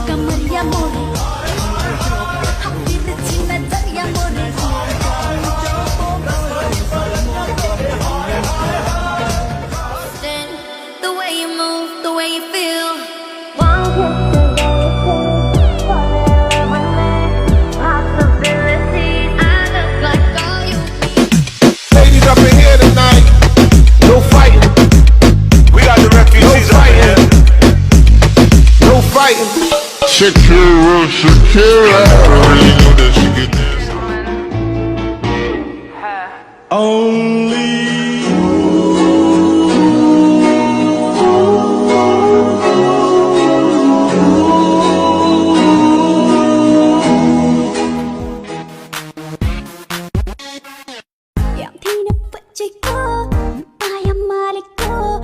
कमरिया मोरे तिरछी नजरिया मोरे the way you move, the way you feel. Possibilities, I look like all you need. Ladies up in here tonight, no fighting. We got the refugees No up in here. No fighting. Shakira, Shakira, I already know that she get this. Only Yang tina paciko, paya maliko,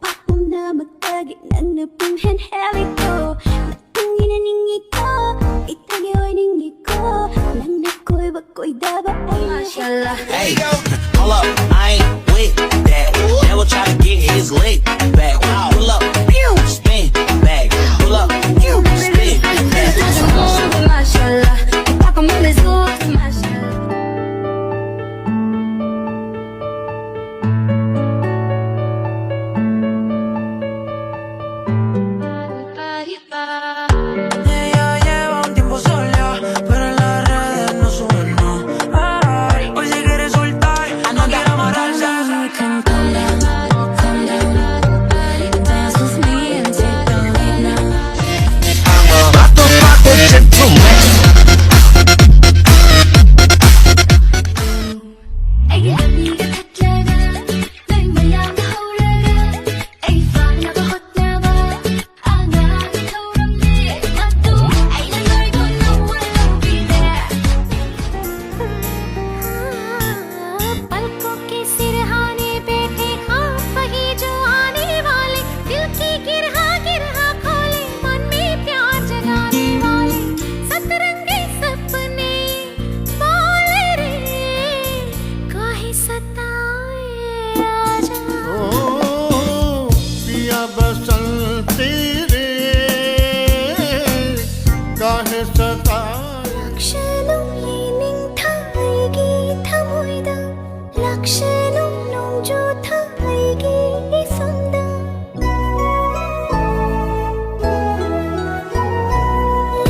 papum na magtagi nang napimhen heliko, natungin na ningiko, itagi oy ningiko, nang nakoy bakoy daba ay mashallah. Hey, hold up, I ain't with that. Never try to get his leg back. Pull up, spin back. Pull up, spin back. Mashallah, papum is good, mashallah. Ella lleva un tiempo sola, pero en las redes no sube nada. Ay, hoy se quiere soltar, no quiere amarrarse. पलकों के सिरहाने बैठे ख्वाब वही जो आने वाले दिल की गिरहा गिरहा खोले मन में प्यार जगाने वाले सतरंगी सपने बोले रे काहे सताए आजा पिया बसंती रे काहे सताए लक्षणं निंथाएगी थमोइदा लक्षणं नोंजो थाएगी इसंदा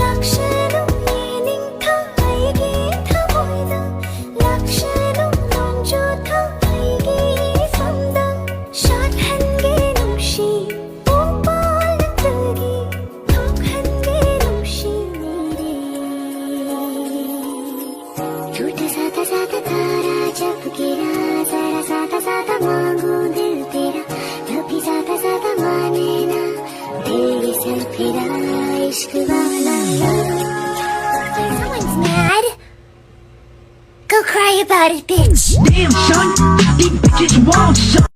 लक्षणं निंथाएगी थमोइदा लक्षणं नोंजो थाएगी इसंदा शाट हंगे नुशी ओपाल तगी थोक हंगे नुशी झूठा साता साता तारा जब गिरा जरा साता साता मांगू दिल तेरा कभी साता साता माने ना तेरी से फिरा इश्क वाला Someone's mad. Go cry about it, bitch. Damn, son, these bitches wrong, son.